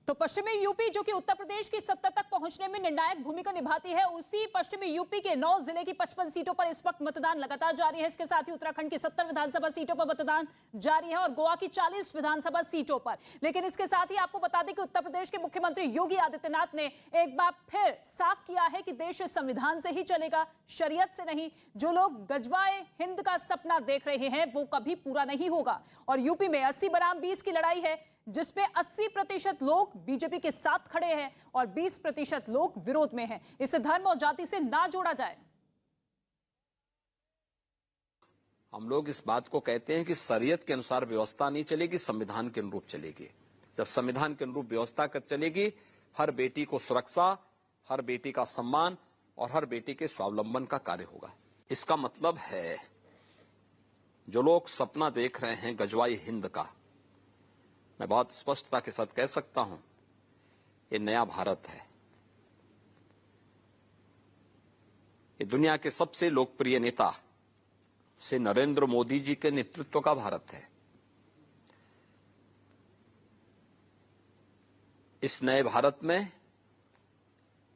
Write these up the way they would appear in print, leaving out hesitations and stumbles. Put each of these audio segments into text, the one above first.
तो पश्चिमी यूपी जो कि उत्तर प्रदेश की सत्ता तक पहुंचने में निर्णायक भूमिका निभाती है, उसी पश्चिमी यूपी के 9 जिले की 55 सीटों पर इस वक्त मतदान लगातार जारी है। इसके साथ ही उत्तराखंड की 70 विधानसभा सीटों पर मतदान जारी है और गोवा की 40 विधानसभा सीटों पर। लेकिन इसके साथ ही आपको बता दें कि उत्तर प्रदेश के मुख्यमंत्री योगी आदित्यनाथ ने एक बार फिर साफ किया है कि देश संविधान से ही चलेगा, शरीयत से नहीं। जो लोग गजवाए हिंद का सपना देख रहे हैं वो कभी पूरा नहीं होगा। और यूपी में 80 बनाम 20 की लड़ाई है, जिसमें 80% लोग बीजेपी के साथ खड़े हैं और 20% लोग विरोध में हैं। इसे धर्म और जाति से ना जोड़ा जाए। हम लोग इस बात को कहते हैं कि शरीयत के अनुसार व्यवस्था नहीं चलेगी, संविधान के अनुरूप चलेगी। जब संविधान के अनुरूप व्यवस्था चलेगी, हर बेटी को सुरक्षा, हर बेटी का सम्मान और हर बेटी के स्वावलंबन का कार्य होगा। इसका मतलब है जो लोग सपना देख रहे हैं गजवाई हिंद का, मैं बहुत स्पष्टता के साथ कह सकता हूं, ये नया भारत है। ये दुनिया के सबसे लोकप्रिय नेता श्री नरेंद्र मोदी जी के नेतृत्व का भारत है। इस नए भारत में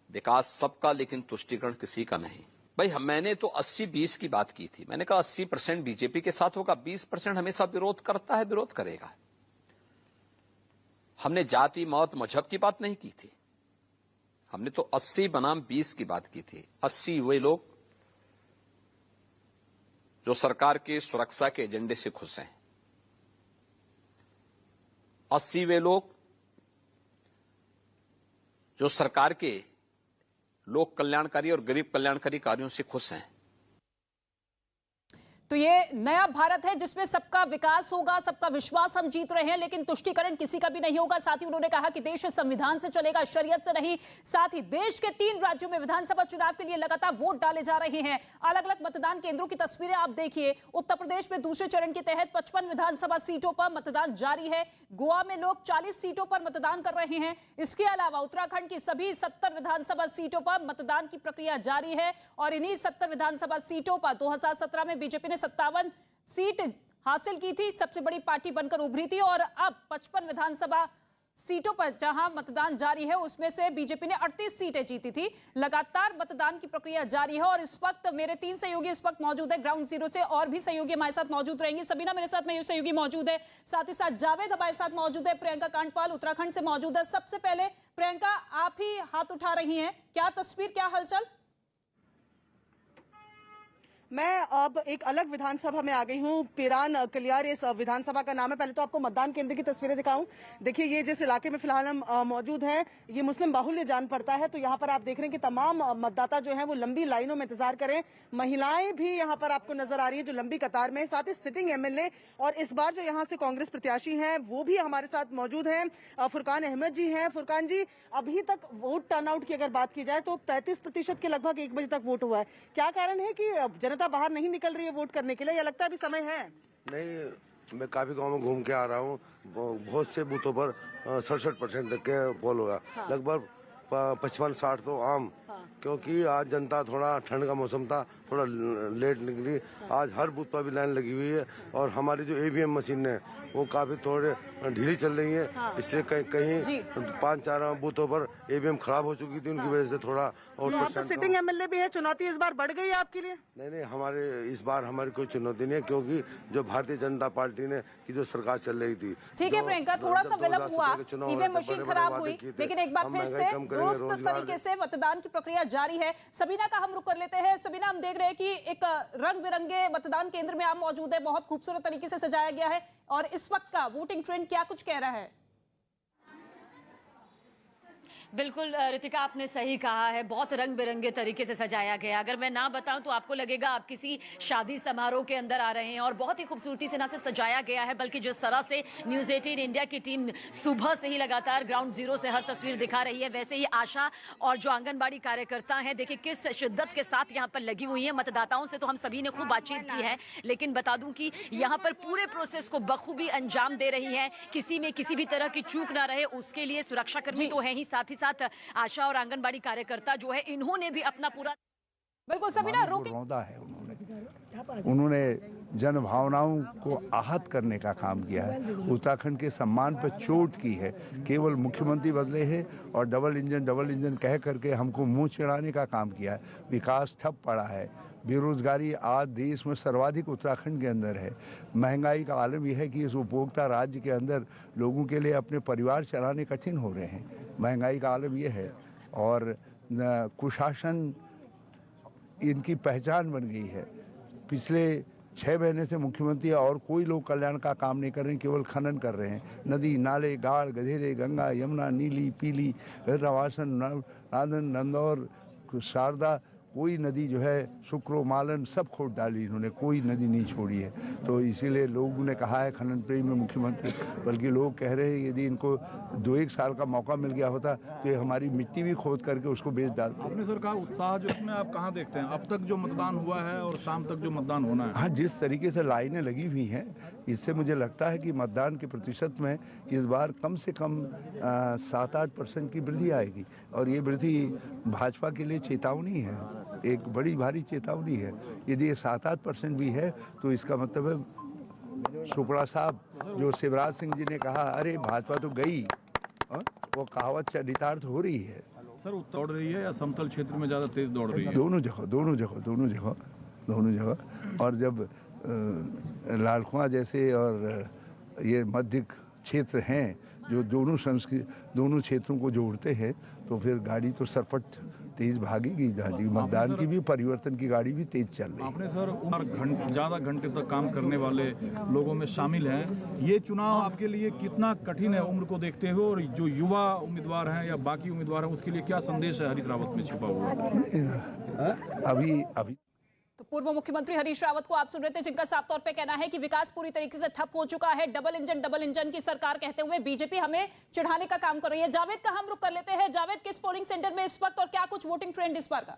विकास सबका, लेकिन तुष्टीकरण किसी का नहीं। भाई मैंने तो 80-20 की बात की थी। मैंने कहा 80% बीजेपी के साथ होगा, 20% हमेशा विरोध करता है, विरोध करेगा। हमने जाति, मत, मजहब की बात नहीं की थी। हमने तो 80 बनाम 20 की बात की थी। 80 वे लोग जो सरकार के सुरक्षा के एजेंडे से खुश हैं, 80 वे लोग जो सरकार के लोक कल्याणकारी और गरीब कल्याणकारी कार्यों से खुश हैं। तो ये नया भारत है जिसमें सबका विकास होगा, सबका विश्वास हम जीत रहे हैं, लेकिन तुष्टीकरण किसी का भी नहीं होगा। साथ ही उन्होंने कहा कि देश संविधान से चलेगा, शरीयत से नहीं। साथ ही देश के 3 राज्यों में विधानसभा चुनाव के लिए लगातार वोट डाले जा रहे हैं। अलग अलग मतदान केंद्रों की तस्वीरें आप देखिए। उत्तर प्रदेश में दूसरे चरण के तहत 55 विधानसभा सीटों पर मतदान जारी है। गोवा में लोग 40 सीटों पर मतदान कर रहे हैं। इसके अलावा उत्तराखंड की सभी 70 विधानसभा सीटों पर मतदान की प्रक्रिया जारी है और इन्हीं 70 विधानसभा सीटों पर 2017 में बीजेपी ने 57 सीट हासिल की थी, सबसे बड़ी पार्टी बनकर उभरी थी। और अब 55 विधानसभा सीटों पर जहां मतदान जारी है, उसमें से बीजेपी ने 38 सीटें जीती थी। लगातार मतदान की प्रक्रिया जारी है और इस वक्त मेरे 3 सहयोगी इस वक्त मौजूद है ग्राउंड जीरो से, और भी सहयोगी हमारे साथ मौजूद रहेंगे। सबीना मेरे साथ मयूर सहयोगी मौजूद है, साथ ही साथ जावेद हमारे साथ मौजूद है, प्रियंका कांडपाल उत्तराखंड से मौजूद है। सबसे पहले प्रियंका, आप ही हाथ उठा रही हैं, क्या तस्वीर, क्या हलचल? मैं अब एक अलग विधानसभा में आ गई हूँ। पिरान कलियार इस विधानसभा का नाम है। पहले तो आपको मतदान केंद्र की तस्वीरें दिखाऊं। देखिए, ये जिस इलाके में फिलहाल हम मौजूद हैं, ये मुस्लिम बाहुल्य जान पड़ता है। तो यहाँ पर आप देख रहे हैं कि तमाम मतदाता जो है वो लंबी लाइनों में इंतजार करें। महिलाएं भी यहाँ पर आपको नजर आ रही है जो लंबी कतार में। साथ ही सिटिंग एमएलए और इस बार जो यहाँ से कांग्रेस प्रत्याशी हैं वो भी हमारे साथ मौजूद हैं। फुरकान अहमद जी हैं। फुरकान जी, अभी तक वोट टर्नआउट की अगर बात की जाए तो 35% के लगभग 1 बजे तक वोट हुआ है। क्या कारण है कि जनता बाहर नहीं निकल रही है वोट करने के लिए, या लगता है अभी समय है? नहीं, मैं काफी गांव में घूम के आ रहा हूँ। बहुत से बूथों पर 67% तक के पोल होगा। हाँ। लगभग 55-60 तो आम। हाँ। क्योंकि आज जनता, थोड़ा ठंड का मौसम था, थोड़ा लेट निकली। हाँ। आज हर बूथ पर भी लाइन लगी हुई है और हमारी जो ईवीएम मशीन है वो काफी थोड़े ढीली चल रही है। हाँ। इसलिए कहीं 5-4 बूथों पर ईवीएम खराब हो चुकी थी, उनकी वजह से थोड़ा। और तो सिटिंग एमएलए भी है, चुनौती इस बार बढ़ गई है आपके लिए? नहीं, हमारे इस बार हमारी कोई चुनौती नहीं है, क्योंकि जो भारतीय जनता पार्टी ने की जो सरकार चल रही थी। ठीक है प्रियंका, थोड़ा सा विलंब हुआ, ईवीएम मशीन खराब हुई, लेकिन एक बार फिर से दुरुस्त तरीके से मतदान की प्रक्रिया जारी है। सबीना का हम रुख कर लेते हैं। सबीना, हम देख रहे हैं कि एक रंग बिरंगे मतदान केंद्र में आप मौजूद है, बहुत खूबसूरत तरीके से सजाया गया है, और इस वक्त का वोटिंग ट्रेंड क्या कुछ कह रहा है? बिल्कुल रितिका, आपने सही कहा है, बहुत रंग बिरंगे तरीके से सजाया गया। अगर मैं ना बताऊं तो आपको लगेगा आप किसी शादी समारोह के अंदर आ रहे हैं। और बहुत ही खूबसूरती से ना सिर्फ सजाया गया है, बल्कि जिस तरह से न्यूज़ 18 इंडिया की टीम सुबह से ही लगातार ग्राउंड जीरो से हर तस्वीर दिखा रही है, वैसे ही आशा और जो आंगनबाड़ी कार्यकर्ता हैं, देखिए किस शिद्दत के साथ यहाँ पर लगी हुई है। मतदाताओं से तो हम सभी ने खूब बातचीत की है, लेकिन बता दूं कि यहाँ पर पूरे प्रोसेस को बखूबी अंजाम दे रही है। किसी में किसी भी तरह की चूक ना रहे, उसके लिए सुरक्षाकर्मी तो है ही, साथ ही साथ आशा और आंगनबाड़ी कार्यकर्ता जो है, इन्होंने भी अपना पूरा बिल्कुल सबीना उन्होंने जनभावनाओं को आहत करने का काम किया है, उत्तराखंड के सम्मान पर चोट की है। केवल मुख्यमंत्री बदले हैं और डबल इंजन कह करके हमको मुंह चिढ़ाने का काम किया है। विकास ठप पड़ा है, बेरोजगारी आज देश में सर्वाधिक उत्तराखंड के अंदर है। महंगाई का आलम यह है कि इस उपभोक्ता राज्य के अंदर लोगों के लिए अपने परिवार चलाने कठिन हो रहे हैं। महंगाई का आलम यह है और कुशासन इनकी पहचान बन गई है। पिछले 6 महीने से मुख्यमंत्री और कोई लोग कल्याण का काम नहीं कर रहे हैं, केवल खनन कर रहे हैं। नदी नाले गाड़ गधेरे गंगा यमुना नीली पीली रवासन नादन नंदौर शारदा कोई नदी जो है शुक्रो मालन सब खोद डाली इन्होंने, कोई नदी नहीं छोड़ी है। तो इसीलिए लोगों ने कहा है खनन प्रेमी मुख्यमंत्री, बल्कि लोग कह रहे हैं यदि इनको 2-1 साल का मौका मिल गया होता तो ये हमारी मिट्टी भी खोद करके उसको बेच डालते। आपने सर कहा उत्साह जो इसमें आप कहाँ देखते हैं? अब तक जो मतदान हुआ है और शाम तक जो मतदान होना है। हाँ, जिस तरीके से लाइनें लगी हुई हैं इससे मुझे लगता है कि मतदान के प्रतिशत में इस बार कम से कम 7-8% की वृद्धि आएगी और ये वृद्धि भाजपा के लिए चेतावनी है, एक बड़ी भारी चेतावनी है। यदि ये 7-8% भी है तो इसका मतलब है शुक्ला साहब जो शिवराज सिंह जी ने कहा अरे भाजपा तो गई, वो कहावत चरितार्थ हो रही है। सर दौड़ रही है या समतल क्षेत्र में ज़्यादा तेज दौड़ रही है? दोनों जगह। और जब लालकुआं जैसे और ये मध्य क्षेत्र हैं जो दोनों क्षेत्रों को जोड़ते हैं तो फिर गाड़ी तो सरपट तेज भागेगी। मतदान की भी परिवर्तन की गाड़ी भी तेज चल रही है। आपने सर ज़्यादा घंटे तक काम करने वाले लोगों में शामिल हैं। ये चुनाव आपके लिए कितना कठिन है उम्र को देखते हुए, और जो युवा उम्मीदवार हैं या बाकी उम्मीदवार हैं उसके लिए क्या संदेश है हरीश रावत में छिपा हुआ? अभी तो पूर्व मुख्यमंत्री हरीश रावत को आप सुन रहे थे, जिनका साफ तौर पे कहना है कि विकास पूरी तरीके से ठप हो चुका है। डबल इंजन की सरकार कहते हुए बीजेपी हमें चिढ़ाने का काम कर रही है। जावेद का हम रुख कर लेते हैं। जावेद, किस पोलिंग सेंटर में इस वक्त और क्या कुछ वोटिंग ट्रेंड इस बार का?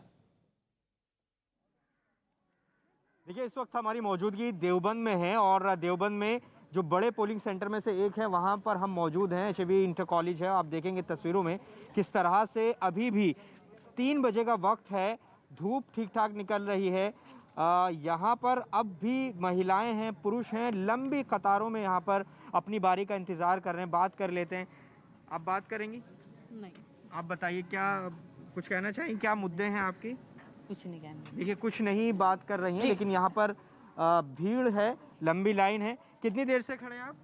देखिए, इस वक्त हमारी मौजूदगी देवबंद में है और देवबंद में जो बड़े पोलिंग सेंटर में से एक है वहां पर हम मौजूद हैं। एचएबी इंटर कॉलेज है। आप देखेंगे तस्वीरों में किस तरह से अभी भी 3 बजे का वक्त है, धूप ठीक ठाक निकल रही है। यहाँ पर अब भी महिलाएं हैं, पुरुष हैं, लंबी कतारों में यहाँ पर अपनी बारी का इंतज़ार कर रहे हैं। बात कर लेते हैं। आप बात करेंगी? नहीं। आप बताइए, क्या कुछ कहना चाहिए? क्या मुद्दे हैं आपकी? कुछ नहीं कहना। देखिए, कुछ नहीं बात कर रही हैं, लेकिन यहाँ पर भीड़ है, लंबी लाइन है। कितनी देर से खड़े हैं आप?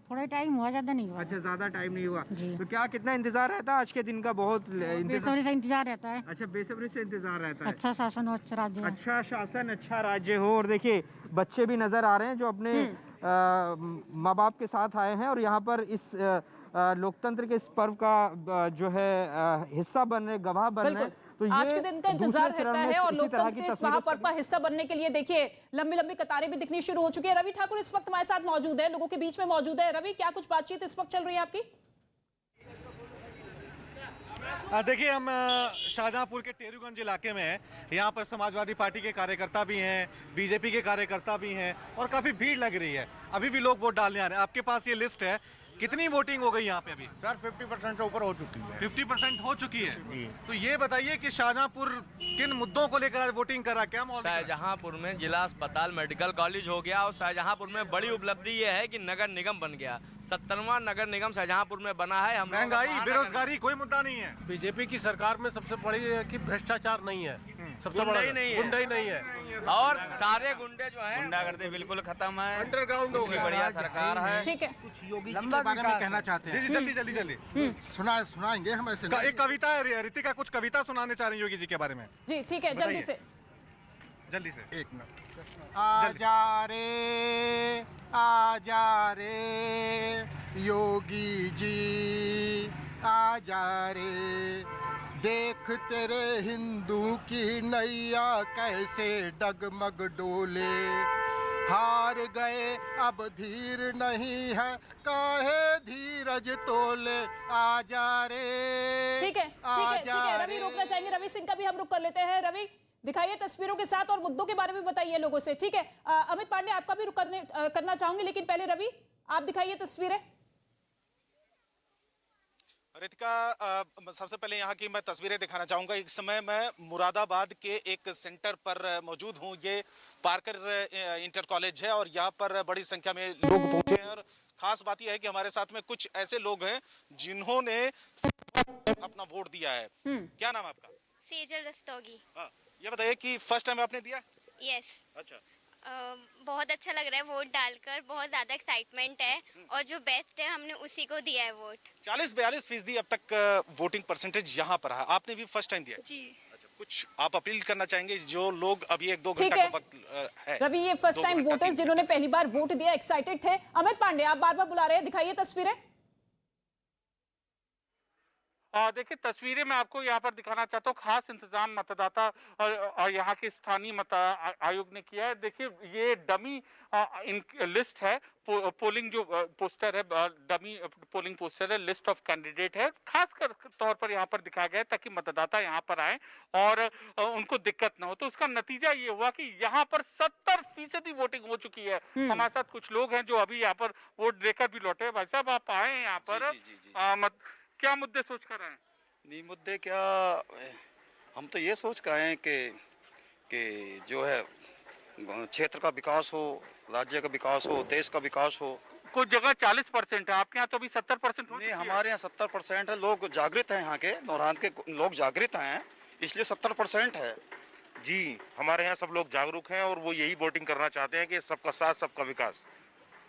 थोड़ा टाइम हुआ, ज़्यादा नहीं हुआ। अच्छा, ज़्यादा टाइम नहीं हुआ जी। तो क्या कितना इंतजार रहता है आज के दिन का? बहुत बेसब्री से इंतजार रहता है। अच्छा, बेसब्री से इंतजार रहता है। अच्छा शासन हो, अच्छा राज्य हो। अच्छा शासन, अच्छा राज्य हो। और देखिए, बच्चे भी नजर आ रहे हैं जो अपने माँ बाप के साथ आए हैं और यहाँ पर इस लोकतंत्र के इस पर्व का जो है हिस्सा बन रहे, गवाह बन रहे हैं। तो आज के दिन का इंतजार रहता है और लोकतंत्र के इस महापर्व का हिस्सा बनने के लिए देखिए लंबी लंबी कतारें भी दिखनी शुरू हो चुकी है। रवि ठाकुर इस वक्त हमारे साथ मौजूद है, लोगों के बीच में मौजूद है। रवि, क्या कुछ बातचीत इस वक्त चल रही है आपकी? देखिए, हम शाहजहांपुर के टेरूगंज इलाके में हैं। यहाँ पर समाजवादी पार्टी के कार्यकर्ता भी हैं, बीजेपी के कार्यकर्ता भी हैं और काफी भीड़ लग रही है। अभी भी लोग वोट डालने आ रहे हैं। आपके पास ये लिस्ट है, कितनी वोटिंग हो गई यहाँ पे अभी? सर 50% से ऊपर हो चुकी है। 50% हो चुकी है जी। तो ये बताइए कि शाहजहांपुर किन मुद्दों को लेकर आज वोटिंग कर रहा है? क्या माहौल? शाहजहांपुर में जिला अस्पताल मेडिकल कॉलेज हो गया और शाहजहांपुर में बड़ी उपलब्धि ये है कि नगर निगम बन गया। 70वां नगर निगम शाहजहांपुर में बना है। महंगाई, बेरोजगारी कोई मुद्दा नहीं है। बीजेपी की सरकार में सबसे बड़ी है कि भ्रष्टाचार नहीं है, सबसे बड़ा गुंडाई नहीं है। गुंडाई नहीं है और सारे गुंडे जो हैं गुंडागर्दी बिल्कुल खत्म है। अंडरग्राउंड हो गया। बढ़िया सरकार है। ठीक है, कुछ योगी जी के बारे में कहना चाहते हैं। जी, जल्दी सुनाएंगे हम ऐसे। एक कविता है, रितिका कुछ कविता सुनाने चाह रही हैं योगी जी के बारे में। जी ठीक है, जल्दी से। एक मिनट। आजा रे योगी जी, आजा रे, देख तेरे हिंदू की नैया कैसे डगमग डोले। हार गए अब धीर नहीं है, काहे धीरज तोले। आजा रे। ठीक है, रवि रोकना चाहेंगे। रवि सिंह का भी हम रुक कर लेते हैं। रवि, दिखाइए तस्वीरों के साथ और मुद्दों के बारे में बताइए लोगों से। ठीक है, अमित पांडे आपका भी रुक करना चाहूंगी, लेकिन पहले रवि आप दिखाइए तस्वीरें। रितिका, सबसे पहले यहाँ की मैं तस्वीरें दिखाना चाहूंगा। इस समय मैं मुरादाबाद के एक सेंटर पर मौजूद हूँ। ये पार्कर इंटर कॉलेज है और यहाँ पर बड़ी संख्या में लोग पहुंचे हैं। और खास बात यह है कि हमारे साथ में कुछ ऐसे लोग हैं जिन्होंने अपना वोट दिया है। क्या नाम है आपका? सेजल रस्तोगी। ये बताइए कि फर्स्ट टाइम आपने दिया? यस। अच्छा। बहुत अच्छा लग रहा है वोट डालकर, बहुत ज्यादा एक्साइटमेंट है और जो बेस्ट है हमने उसी को दिया है वोट। 40-42% अब तक वोटिंग परसेंटेज यहाँ पर है। आपने भी फर्स्ट टाइम दिया? जी। अच्छा, कुछ आप अपील करना चाहेंगे जो लोग अभी 1-2 घंटा का वक्त है? रवि, ये फर्स्ट टाइम वोटर्स जिन्होंने पहली बार वोट दिया एक्साइटेड थे। अमित पांडे, आप बार बार बुला रहे हैं, दिखाइए तस्वीरें। देखिए, तस्वीरें मैं आपको यहाँ पर दिखाना चाहता हूँ। खास इंतजाम मतदाता और यहाँ के स्थानीय मत आयोग ने किया है। देखिए, ये डमी लिस्ट है, पोलिंग जो पोस्टर है, डमी पोलिंग पोस्टर है, लिस्ट ऑफ कैंडिडेट है। खास तौर पर यहाँ पर दिखाया गया है ताकि मतदाता यहाँ पर आए और उनको दिक्कत ना हो। तो उसका नतीजा ये हुआ कि यहाँ पर 70% वोटिंग हो चुकी है। हमारे साथ कुछ लोग हैं जो अभी यहाँ पर वोट देकर भी लौटे। भाई साहब, आप आए यहाँ पर, क्या मुद्दे सोच कर आए? नहीं, मुद्दे क्या, हम तो ये सोच कर आए हैं कि जो है क्षेत्र का विकास हो, राज्य का विकास हो, देश का विकास हो। कुछ जगह 40% है, आपके यहाँ तो अभी 70% हो? नहीं, हमारे यहाँ 70% है। लोग जागृत हैं, यहाँ के नौरान के लोग जागृत हैं, इसलिए 70% है। जी, हमारे यहाँ सब लोग जागरूक हैं और वो यही वोटिंग करना चाहते हैं कि सबका साथ सबका विकास।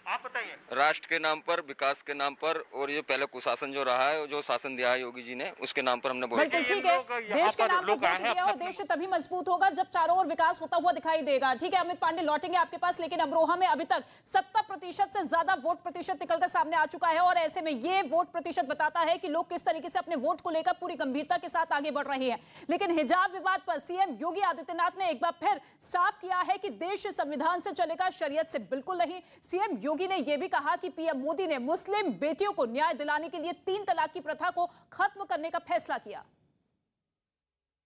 आप बताइए। राष्ट्र के नाम पर, विकास के नाम पर, और ये पहले कुशासन जो रहा है, जो शासन दिया है योगी जी ने, उसके नाम पर हमने वोट बिल्कुल ठीक है। देश के नाम पर वोट दिया और देश तभी मजबूत होगा जब चारों ओर विकास होता हुआ दिखाई देगा। ठीक है अमित पांडे, लौटेंगे आपके पास, लेकिन अमरोहा में अभी तक 70% से ज्यादा वोट प्रतिशत निकलकर सामने आ चुका है और ऐसे में ये वोट प्रतिशत बताता है कि लोग किस तरीके से अपने वोट को लेकर पूरी गंभीरता के साथ आगे बढ़ रहे हैं। लेकिन हिजाब विवाद पर सीएम योगी आदित्यनाथ ने एक बार फिर साफ किया है कि देश संविधान से चलेगा, शरीयत से बिल्कुल नहीं। सीएम योगी ने यह भी कहा कि पीएम मोदी ने मुस्लिम बेटियों को न्याय दिलाने के लिए 3 तलाक की प्रथा को खत्म करने का फैसला किया।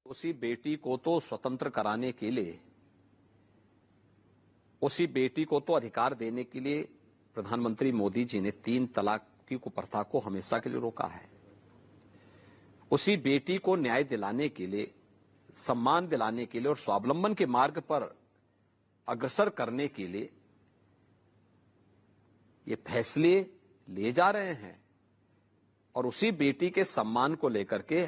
उसी बेटी को तो स्वतंत्र कराने के लिए, उसी बेटी को तो अधिकार देने के लिए प्रधानमंत्री मोदी जी ने 3 तलाक की कुप्रथा को हमेशा के लिए रोका है। उसी बेटी को न्याय दिलाने के लिए, सम्मान दिलाने के लिए और स्वावलंबन के मार्ग पर अग्रसर करने के लिए ये फैसले लिए जा रहे हैं। और उसी बेटी के सम्मान को लेकर के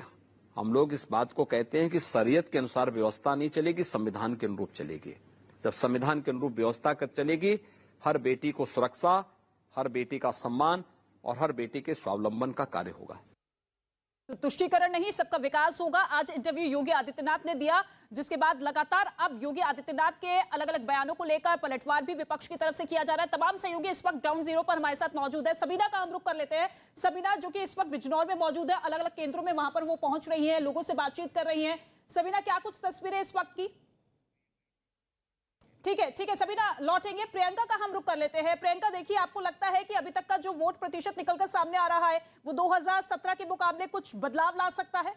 हम लोग इस बात को कहते हैं कि शरीयत के अनुसार व्यवस्था नहीं चलेगी, संविधान के अनुरूप चलेगी। जब संविधान के अनुरूप व्यवस्था चलेगी, हर बेटी को सुरक्षा, हर बेटी का सम्मान और हर बेटी के स्वावलंबन का कार्य होगा। तो तुष्टीकरण नहीं, सबका विकास होगा। आज इंटरव्यू योगी आदित्यनाथ ने दिया, जिसके बाद लगातार अब योगी आदित्यनाथ के अलग अलग बयानों को लेकर पलटवार भी विपक्ष की तरफ से किया जा रहा है। तमाम सहयोगी इस वक्त ग्राउंड जीरो पर हमारे साथ मौजूद है। सबीना का हम रुख कर लेते हैं। सबीना, जो कि इस वक्त बिजनौर में मौजूद है, अलग अलग केंद्रों में वहां पर वो पहुंच रही है, लोगों से बातचीत कर रही है। सबीना, क्या कुछ तस्वीरें इस वक्त की? ठीक है सबीना, लौटेंगे। प्रियंका का हम रुख कर लेते हैं। प्रियंका, देखिए, आपको लगता है कि अभी तक का जो वोट प्रतिशत निकलकर सामने आ रहा है वो 2017 के मुकाबले कुछ बदलाव ला सकता है?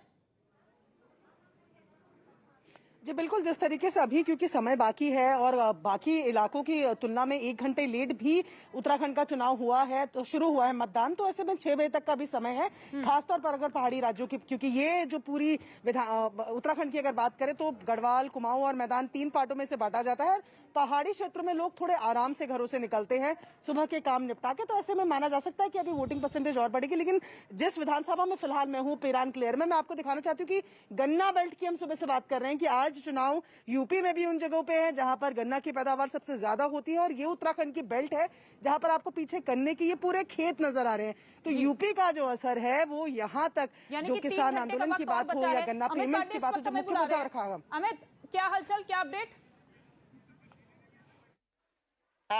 जी बिल्कुल, जिस तरीके से अभी क्योंकि समय बाकी है और बाकी इलाकों की तुलना में 1 घंटे लेट भी उत्तराखंड का चुनाव हुआ है, तो शुरू हुआ है मतदान, तो ऐसे में 6 बजे तक का भी समय है। खासतौर पर अगर पहाड़ी राज्यों की, क्योंकि ये जो पूरी उत्तराखंड की अगर बात करें तो गढ़वाल, कुमाऊं और मैदान 3 पार्टों में से बांटा जाता है। पहाड़ी क्षेत्रों में लोग थोड़े आराम से घरों से निकलते हैं सुबह के काम निपटा के, तो ऐसे में माना जा सकता है कि अभी वोटिंग परसेंटेज और बढ़ेगी। लेकिन जिस विधानसभा में फिलहाल मैं हूँ, पिरान क्लियर में, मैं आपको दिखाना चाहती हूँ कि गन्ना बेल्ट की हम सुबह से बात कर रहे हैं कि आज चुनाव यूपी में भी उन जगहों पे है जहां पर गन्ना की पैदावार सबसे ज्यादा होती है, और ये उत्तराखंड की बेल्ट है जहां पर आपको पीछे गन्ने की ये पूरे खेत नजर आ रहे हैं। तो यूपी का जो असर है वो यहाँ तक, जो किसान आंदोलन की बात हो या गन्ना पेमेंट्स की बात हो, जो मुख्य मुद्दा रखा। अमित, क्या हलचल, क्या अपडेट?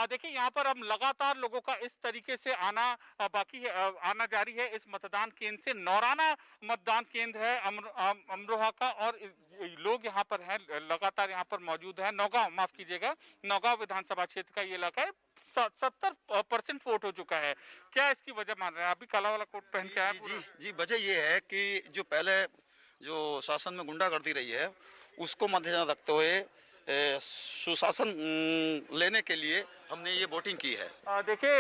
देखिए, यहाँ पर अब लगातार लोगों का इस तरीके से आना बाकी है, आना जारी है इस मतदान केंद्र से। नौराना मतदान केंद्र है अमरोहा का, और लोग यहाँ पर हैं, लगातार यहाँ पर मौजूद है। नौगांव, माफ कीजिएगा, नौगांव विधानसभा क्षेत्र का ये इलाका है। 70% वोट हो चुका है। क्या इसकी वजह मान रहे हैं? अभी काला वाला कोट पहन के आए। जी, वजह ये है कि जो पहले जो शासन में गुंडागर्दी रही है उसको मद्देनजर रखते हुए सुशासन लेने के लिए हमने ये वोटिंग की है। देखिए,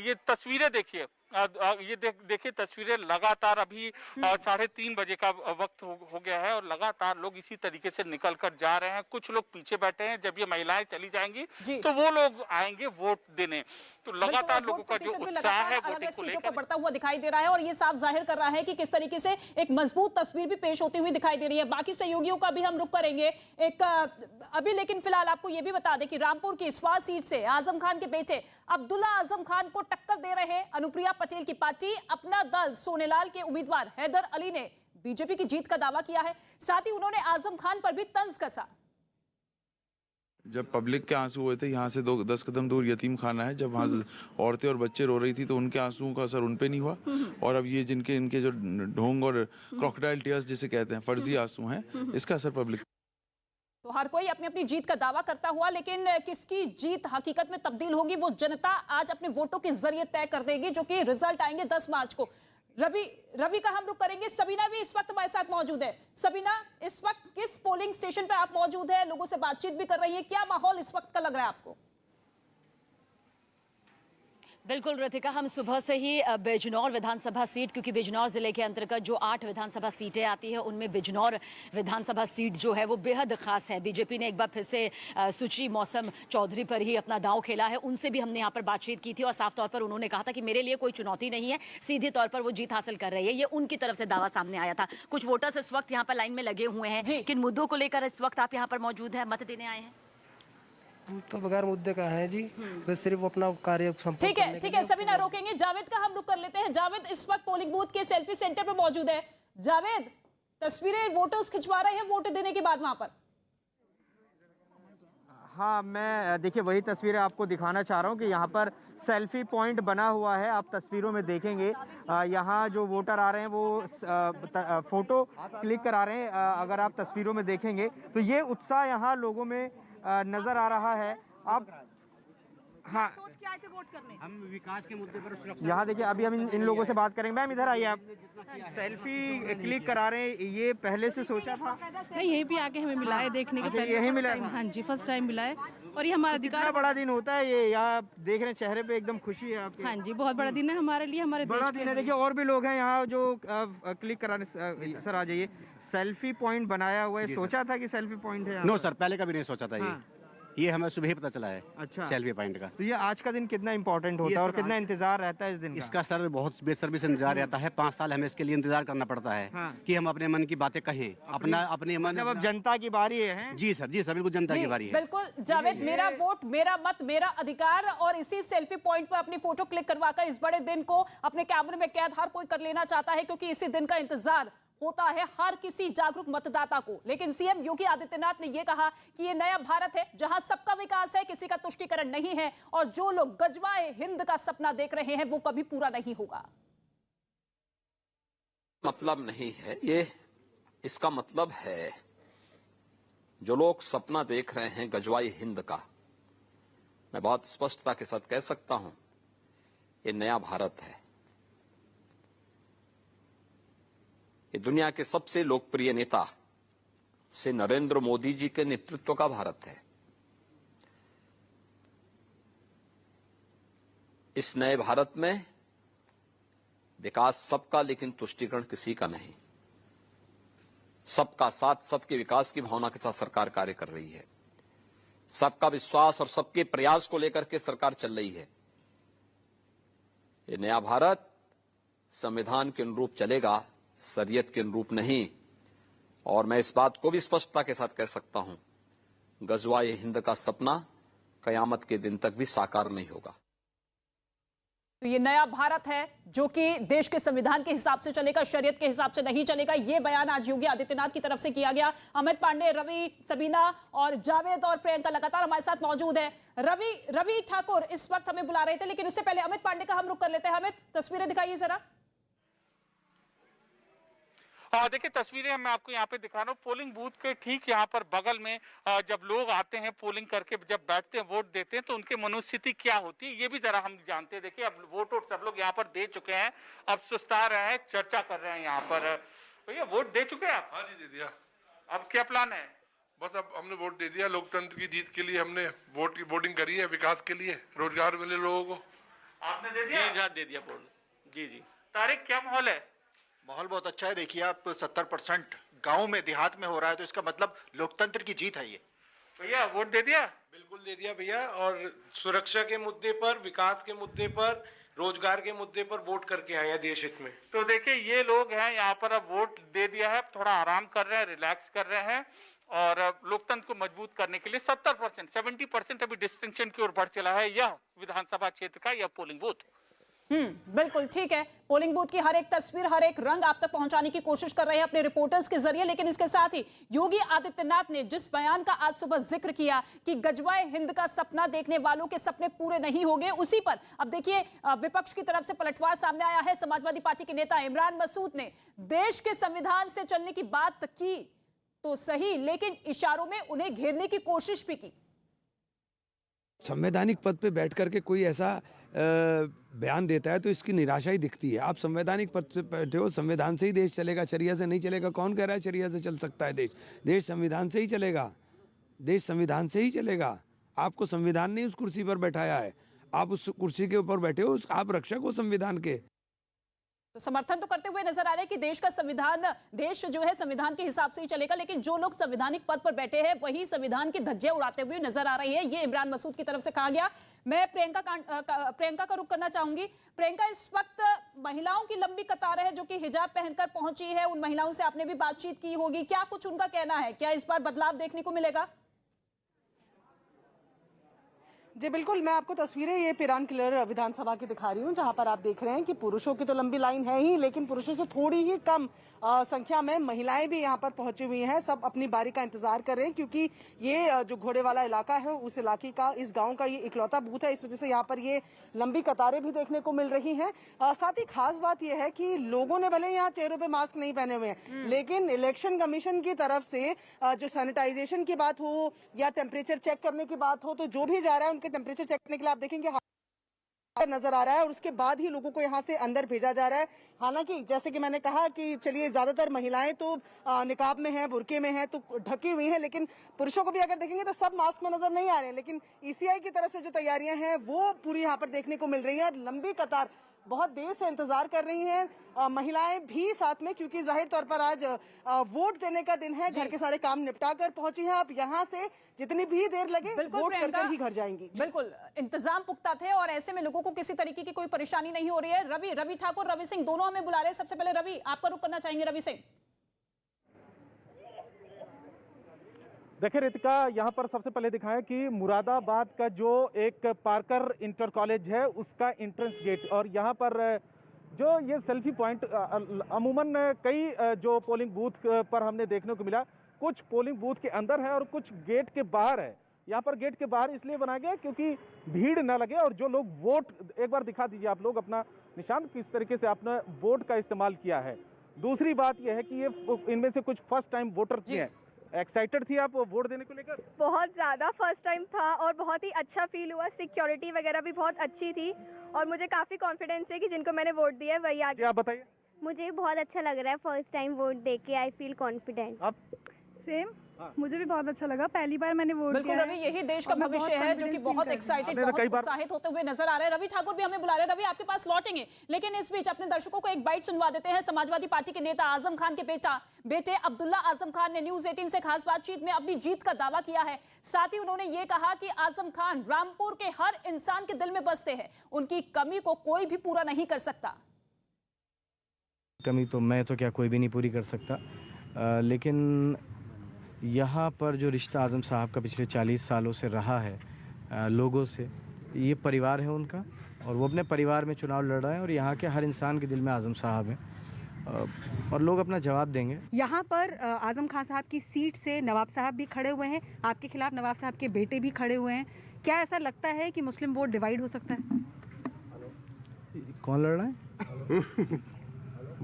ये तस्वीरें देखिए, ये देखिए तस्वीरें लगातार अभी 3:30 बजे का वक्त हो गया है और लगातार लोग इसी तरीके से निकल कर जा रहे हैं। कुछ लोग पीछे बैठे हैं, जब ये महिलाएं चली जाएंगी तो वो लोग आएंगे वोट देने। तो लगातार लोगों का जो उत्साह है वोटिंग को लेकर बढ़ता हुआ दिखाई दे रहा है और ये साफ जाहिर कर रहा है कि किस तरीके से एक मजबूत तस्वीर भी पेश होती हुई दिखाई दे रही है। बाकी सहयोगियों का भी हम रुख करेंगे अभी, लेकिन फिलहाल आपको ये भी बता दें कि रामपुर की इस्वा सीट से आजम खान के बेटे अब्दुल्ला आजम खान को टक्कर दे रहे अनुप्रिया पटेल की पार्टी अपना दल सोनेलाल के उम्मीदवार हैदर अली ने बीजेपी की जीत का दावा किया है। साथ ही उन्होंने आजम खान पर भी तंज कसा। जब पब्लिक के आंसू हुए थे, यहाँ से 10 कदम दूर यतीम खाना है, जब वहाँ औरतें और बच्चे रो रही थी तो उनके आंसुओं का असर उन पे नहीं हुआ। और अब ये इनके जो ढोंग और क्रोकोडाइल टीयर्स जिसे कहते हैं, फर्जी आंसू हैं, इसका असर पब्लिक। तो हर कोई अपनी अपनी जीत का दावा करता हुआ, लेकिन किसकी जीत हकीकत में तब्दील होगी वो जनता आज अपने वोटों के जरिए तय कर देगी, जो कि रिजल्ट आएंगे 10 मार्च को। रवि का हम रुख करेंगे। सबीना भी इस वक्त हमारे साथ मौजूद है। सबीना, इस वक्त किस पोलिंग स्टेशन पर आप मौजूद है? लोगों से बातचीत भी कर रही है, क्या माहौल इस वक्त का लग रहा है आपको? बिल्कुल रितिका, हम सुबह से ही बिजनौर विधानसभा सीट, क्योंकि बिजनौर जिले के अंतर्गत जो 8 विधानसभा सीटें आती है उनमें बिजनौर विधानसभा सीट जो है वो बेहद खास है। बीजेपी ने एक बार फिर से सुश्री मौसम चौधरी पर ही अपना दांव खेला है। उनसे भी हमने यहाँ पर बातचीत की थी और साफ तौर पर उन्होंने कहा था कि मेरे लिए कोई चुनौती नहीं है, सीधे तौर पर वो जीत हासिल कर रही है। ये उनकी तरफ से दावा सामने आया था। कुछ वोटर्स इस वक्त यहाँ पर लाइन में लगे हुए हैं, किन मुद्दों को लेकर इस वक्त आप यहाँ पर मौजूद है, मत देने आए हैं? तो बगैर मुद्दे का है जी, बस सिर्फ अपना कार्य संपन्न। ठीक है सबीना, रोकेंगे। जावेद का हम रुख कर लेते हैं। जावेद इस वक्त पोलिंग बूथ के सेल्फी सेंटर पे मौजूद है। जावेद, तस्वीरें वोटर्स खिंचवा रहे हैं वोट देने के बाद वहां पर। हाँ, मैं देखिए वही तस्वीरें आपको दिखाना चाह रहा हूँ कि यहाँ पर सेल्फी पॉइंट बना हुआ है। आप तस्वीरों में देखेंगे यहाँ जो वोटर आ रहे हैं वो फोटो क्लिक करा रहे हैं। अगर आप तस्वीरों में देखेंगे तो ये उत्साह यहाँ लोगों में नजर आ रहा है। आप हाँ, वोट करने हम विकास के मुद्दे पर यहाँ देखिए, अभी हम इन लोगों से बात करेंगे। मैम इधर आइए, आप सेल्फी क्लिक करा रहे हैं, ये पहले से सोचा था? नहीं, यहीं पे आके हमें मिला है देखने के पहले। यही मिला है? हाँ जी, फर्स्ट टाइम मिला है और ये हमारा अधिकार। बड़ा दिन होता है ये, यहाँ देख रहे हैं चेहरे पे एकदम खुशी है आपके। हाँ जी, बहुत बड़ा दिन है हमारे लिए, हमारे बड़ा दिन है। देखिए और भी लोग हैं यहाँ जो क्लिक कराने। सर आ जाइए। सेल्फी पॉइंट बनाया हुआ है, सोचा था कि सेल्फी पॉइंट है? नो सर, पहले कभी नहीं सोचा था। ये हमें सुबह ही पता चला है। अच्छा, सेल्फी पॉइंट का। तो ये आज का दिन कितना इंपॉर्टेंट होता है और कितना इंतजार रहता है इस दिन का? इसका सर बहुत बेसब्री से इंतजार रहता है। 5 साल हमें इसके लिए इंतजार करना पड़ता है कि हम अपने मन की बातें कहें, अपने मन। अब जनता की बारी है। जी सर, बिल्कुल जनता की बारी है। बिल्कुल जावेद, मेरा वोट मेरा मत मेरा अधिकार, और इसी सेल्फी पॉइंट पर अपनी फोटो क्लिक करवाकर इस बड़े दिन को अपने कैमरे में कैद हर कोई कर लेना चाहता है, क्योंकि इसी दिन का इंतजार होता है हर किसी जागरूक मतदाता को। लेकिन सीएम योगी आदित्यनाथ ने यह कहा कि यह नया भारत है जहां सबका विकास है, किसी का तुष्टीकरण नहीं है, और जो लोग गजवाए हिंद का सपना देख रहे हैं वो कभी पूरा नहीं होगा। मतलब नहीं है ये, इसका मतलब है जो लोग सपना देख रहे हैं गजवाई हिंद का, मैं बहुत स्पष्टता के साथ कह सकता हूं ये नया भारत है। ये दुनिया के सबसे लोकप्रिय नेता श्री नरेंद्र मोदी जी के नेतृत्व का भारत है। इस नए भारत में विकास सबका, लेकिन तुष्टीकरण किसी का नहीं। सबका साथ, सबके विकास की भावना के साथ सरकार कार्य कर रही है। सबका विश्वास और सबके प्रयास को लेकर के सरकार चल रही है। ये नया भारत संविधान के अनुरूप चलेगा, शरीयत के अनुरूप नहीं। और मैं इस बात को भी स्पष्टता के साथ कह सकता हूं, गजवाए हिंद का सपना कयामत के दिन तक भी साकार नहीं होगा। तो ये नया भारत है जो कि देश के संविधान के हिसाब से चलेगा, शरीयत के हिसाब से नहीं चलेगा। ये बयान आज योगी आदित्यनाथ की तरफ से किया गया। अमित पांडे, रवि, सबीना और जावेद और प्रियंका लगातार हमारे साथ मौजूद है। रवि ठाकुर इस वक्त हमें बुला रहे थे, लेकिन उससे पहले अमित पांडे का हम रुख कर लेते हैं। अमित, तस्वीरें दिखाइए जरा। देखिए तस्वीरें मैं आपको यहाँ पे दिखा रहा हूँ। पोलिंग बूथ के ठीक यहाँ पर बगल में जब लोग आते हैं पोलिंग करके, जब बैठते हैं वोट देते हैं, तो उनकी मनोस्थिति क्या होती है ये भी जरा हम जानते हैं। देखिए अब वोट सब लोग यहाँ पर दे चुके हैं, अब सुस्ता रहे हैं, चर्चा कर रहे हैं यहाँ पर। भैया वोट दे चुके हैं आप? हाँ जी, दे दिया। अब क्या प्लान है? बस अब हमने वोट दे दिया। लोकतंत्र की जीत के लिए हमने वोटिंग करी है, विकास के लिए, रोजगार मिले लोगों को। आपने दे दिया? जी, दे दिया वोट। जी जी। तारिक, क्या माहौल है? माहौल बहुत अच्छा है। देखिए आप 70% गाँव में देहात में हो रहा है, तो इसका मतलब लोकतंत्र की जीत है ये। भैया वोट दे दिया? बिल्कुल दे दिया भैया, और सुरक्षा के मुद्दे पर, विकास के मुद्दे पर, रोजगार के मुद्दे पर वोट करके आए हैं देश हित में। तो देखिए ये लोग हैं यहाँ पर, अब वोट दे दिया है, थोड़ा आराम कर रहे हैं, रिलैक्स कर रहे हैं, और लोकतंत्र को मजबूत करने के लिए 70%, 70% अभी डिस्टिंक्शन की ओर बढ़ चला है यह विधानसभा क्षेत्र का यह पोलिंग बूथ। बिल्कुल ठीक है। पोलिंग बूथ की हर एक तस्वीर, हर एक रंग आप तक पहुंचाने की कोशिश कर रहे हैं अपने रिपोर्टर्स के जरिए, लेकिन इसके साथ ही योगी आदित्यनाथ ने जिस बयान का आज सुबह जिक्र किया कि गजवाए हिंद का सपना देखने वालों के सपने पूरे नहीं होंगे, उसी पर अब देखिए विपक्ष की तरफ से पलटवार सामने आया है। समाजवादी पार्टी के नेता इमरान मसूद ने देश के संविधान से चलने की बात की तो सही, लेकिन इशारों में उन्हें घेरने की कोशिश भी की। संवैधानिक पद पे बैठ करके कोई ऐसा बयान देता है तो इसकी निराशा ही दिखती है। आप संवैधानिक पद से बैठे हो, संविधान से ही देश चलेगा, शरिया से नहीं चलेगा। कौन कह रहा है शरिया से चल सकता है देश? देश संविधान से ही चलेगा, देश संविधान से ही चलेगा। आपको संविधान ने उस कुर्सी पर बैठाया है, आप उस कुर्सी के ऊपर बैठे हो, आप रक्षक हो संविधान के। तो समर्थन तो करते हुए नजर आ रहे हैं कि देश का संविधान, देश जो है संविधान के हिसाब से ही चलेगा, लेकिन जो लोग संवैधानिक पद पर बैठे हैं वही संविधान की धज्जियां उड़ाते हुए नजर आ रही है। ये इमरान मसूद की तरफ से कहा गया। मैं प्रियंका का रुख करना चाहूंगी। प्रियंका, इस वक्त महिलाओं की लंबी कतार है जो कि हिजाब पहनकर पहुंची है। उन महिलाओं से आपने भी बातचीत की होगी, क्या कुछ उनका कहना है? क्या इस बार बदलाव देखने को मिलेगा? जी बिल्कुल, मैं आपको तस्वीरें ये पिरान किलर विधानसभा की दिखा रही हूँ, जहाँ पर आप देख रहे हैं कि पुरुषों की तो लंबी लाइन है ही, लेकिन पुरुषों से थोड़ी ही कम संख्या में महिलाएं भी यहाँ पर पहुंची हुई हैं। सब अपनी बारी का इंतजार कर रहे हैं, क्योंकि ये जो घोड़े वाला इलाका है उस इलाके का, इस गांव का ये इकलौता बूथ है। इस वजह से यहाँ पर ये लंबी कतारें भी देखने को मिल रही हैं। साथ ही खास बात यह है कि लोगों ने भले यहाँ चेहरों पे मास्क नहीं पहने हुए हैं, लेकिन इलेक्शन कमीशन की तरफ से जो सैनिटाइजेशन की बात हो या टेम्परेचर चेक करने की बात हो, तो जो भी जा रहा है उनके टेम्परेचर चेक करने के लिए आप देखेंगे नजर आ रहा है, और उसके बाद ही लोगों को यहाँ से अंदर भेजा जा रहा है। हालांकि जैसे कि मैंने कहा कि चलिए ज्यादातर महिलाएं तो निकाब में हैं, बुर्के में हैं, तो ढकी हुई हैं, लेकिन पुरुषों को भी अगर देखेंगे तो सब मास्क में नजर नहीं आ रहे हैं। लेकिन ईसीआई की तरफ से जो तैयारियां हैं वो पूरी यहाँ पर देखने को मिल रही है। लंबी कतार, बहुत देर से इंतजार कर रही हैं महिलाएं भी साथ में, क्योंकि जाहिर तौर पर आज वोट देने का दिन है। घर के सारे काम निपटा कर पहुंची हैं। अब यहाँ से जितनी भी देर लगे वोट कर ही घर जाएंगी। बिल्कुल, इंतजाम पुख्ता थे और ऐसे में लोगों को किसी तरीके की कोई परेशानी नहीं हो रही है। रवि ठाकुर, रवि सिंह दोनों हमें बुला रहे हैं। सबसे पहले रवि, आपका रुख करना चाहेंगे। रवि सिंह, देखिए रितिका, यहाँ पर सबसे पहले दिखाएं कि मुरादाबाद का जो एक पार्कर इंटर कॉलेज है उसका एंट्रेंस गेट, और यहाँ पर जो ये सेल्फी पॉइंट अमूमन कई जो पोलिंग बूथ पर हमने देखने को मिला, कुछ पोलिंग बूथ के अंदर है और कुछ गेट के बाहर है। यहाँ पर गेट के बाहर इसलिए बनाया गया क्योंकि भीड़ न लगे, और जो लोग वोट, एक बार दिखा दीजिए आप लोग अपना निशान, किस तरीके से आपने वोट का इस्तेमाल किया है। दूसरी बात यह है कि ये इनमें से कुछ फर्स्ट टाइम वोटर्स भी हैं। एक्साइटेड थी आप वोट देने को लेकर? बहुत ज़्यादा, फर्स्ट टाइम था और बहुत ही अच्छा फील हुआ। सिक्योरिटी वगैरह भी बहुत अच्छी थी और मुझे काफ़ी कॉन्फिडेंस है कि जिनको मैंने वोट दिया है वही आगे। आप बताइए। मुझे बहुत अच्छा लग रहा है, फर्स्ट टाइम वोट दे के आई फील कॉन्फिडेंट। आप? सेम, मुझे भी बहुत अच्छा लगा, पहली बार मैंने वोट दिया। बिल्कुल रवि, यही देश का भविष्य है जो कि बहुत एक्साइटेड, बहुत उत्साहित होते हुए नजर आ रहे हैं। रवि ठाकुर भी हमें बुला रहे हैं। रवि, आपके पास लौटेंगे, लेकिन इस बीच अपने दर्शकों को एक बाइट सुनवा देते हैं। समाजवादी पार्टी के नेता आजम खान के बेटे अब्दुल्ला आजम खान ने न्यूज 18 से खास बातचीत में अपनी जीत का दावा किया है। साथ ही उन्होंने ये कहा कि आजम खान रामपुर के हर इंसान के दिल में बसते हैं, उनकी कमी को कोई भी पूरा नहीं कर सकता। कमी तो मैं तो क्या कोई भी नहीं पूरी कर सकता, लेकिन यहाँ पर जो रिश्ता आज़म साहब का पिछले 40 सालों से रहा है लोगों से, ये परिवार है उनका, और वो अपने परिवार में चुनाव लड़ रहा है, और यहाँ के हर इंसान के दिल में आज़म साहब हैं और लोग अपना जवाब देंगे। यहाँ पर आज़म खान साहब की सीट से नवाब साहब भी खड़े हुए हैं, आपके खिलाफ नवाब साहब के बेटे भी खड़े हुए हैं। क्या ऐसा लगता है कि मुस्लिम वोट डिवाइड हो सकता है? कौन लड़ रहा है?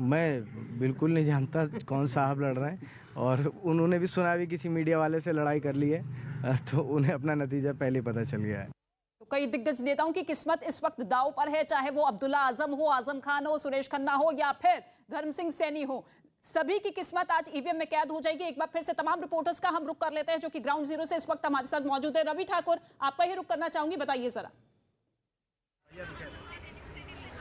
मैं बिल्कुल नहीं जानता कौन साहब लड़ रहे हैं, और उन्होंने भी सुना भी किसी मीडिया वाले से लड़ाई कर ली है, तो उन्हें अपना नतीजा पहले पता चल गया है। तो कई दिग्गज नेताओं की किस्मत इस वक्त दांव पर है, चाहे वो अब्दुल्ला आजम हो, आजम खान हो, सुरेश खन्ना हो या फिर धर्म सिंह सैनी हो। सभी की किस्मत आज ईवीएम में कैद हो जाएगी। एक बार फिर से तमाम रिपोर्टर्स का हम रुख कर लेते हैं जो कि ग्राउंड जीरो से इस वक्त हमारे साथ मौजूद है। रवि ठाकुर, आपका ही रुख करना चाहूंगी, बताइए जरा।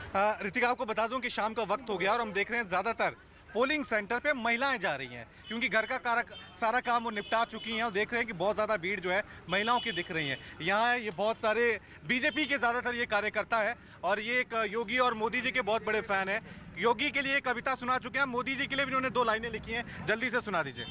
ऋतिका, आपको बता दूं कि शाम का वक्त हो गया और हम देख रहे हैं ज्यादातर पोलिंग सेंटर पे महिलाएं जा रही हैं, क्योंकि घर का सारा काम वो निपटा चुकी हैं और देख रहे हैं कि बहुत ज्यादा भीड़ जो है महिलाओं की दिख रही है। यहाँ ये बहुत सारे बीजेपी के ज्यादातर ये कार्यकर्ता है और ये एक योगी और मोदी जी के बहुत बड़े फैन है। योगी के लिए कविता सुना चुके हैं, मोदी जी के लिए भी उन्होंने 2 लाइनें लिखी हैं, जल्दी से सुना दीजिए।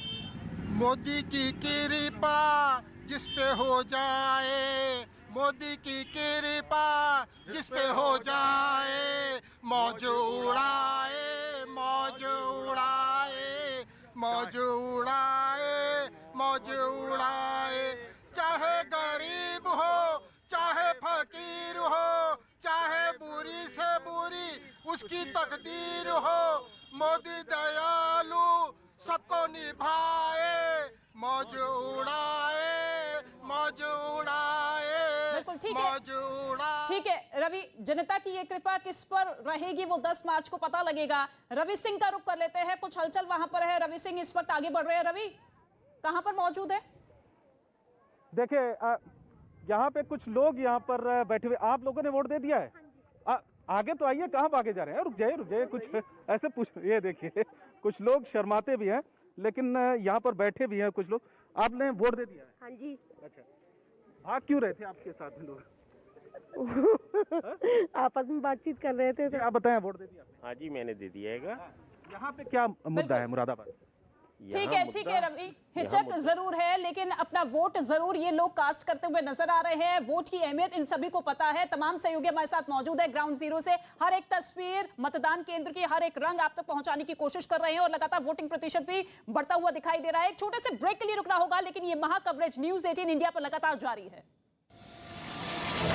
मोदी की कृपा जिस पे हो जाए, मोदी की कृपा जिस पे हो जाए, मौज उड़ाए, मौज उड़ाए, मौज उड़ाए, मौज उड़ाए। चाहे गरीब हो, चाहे फकीर हो, चाहे बुरी से बुरी उसकी तकदीर हो, मोदी दयालु सबको निभाए, मौज उड़ाए, मौज उड़ाए, बिल्कुल ठीक मौज उड़ाए। ठीक है रवि, जनता की ये कृपा किस पर रहेगी वो 10 मार्च को पता लगेगा। रवि सिंह का रुख कर लेते हैं, कुछ हलचल वहां पर है। रवि सिंह इस वक्त आगे बढ़ रहे हैं। रवि कहां पर मौजूद है? देखिए यहाँ पे कुछ लोग यहाँ पर बैठे हुए, आप लोगों ने वोट दे दिया है? आगे तो आइए, कहाँ भागे जा रहे हैं? रुक जाइए, कुछ ऐसे पूछ, ये देखिए कुछ लोग शर्माते भी हैं लेकिन यहाँ पर बैठे भी हैं कुछ लोग। आपने वोट दे दिया है? हाँ जी। अच्छा, भाग क्यों रहे थे आपके साथ में लोग? आपस में बातचीत कर रहे थे। आप बताएं, वोट दे दिया आपने? हाँ जी, मैंने दे दिया है। यहाँ पे क्या मुद्दा है मुरादाबाद? ठीक है रवि, हिचक जरूर है लेकिन अपना वोट जरूर ये लोग कास्ट करते हुए नजर आ रहे हैं। वोट की अहमियत इन सभी को पता है। तमाम सहयोगी हमारे साथ मौजूद है ग्राउंड जीरो से। हर एक तस्वीर, मतदान केंद्र की हर एक रंग आप तक पहुंचाने की कोशिश कर रहे हैं और लगातार वोटिंग प्रतिशत भी बढ़ता हुआ दिखाई दे रहा है। एक छोटे से ब्रेक के लिए रुकना होगा लेकिन ये महा कवरेज न्यूज़ 18 इंडिया पर लगातार जारी है।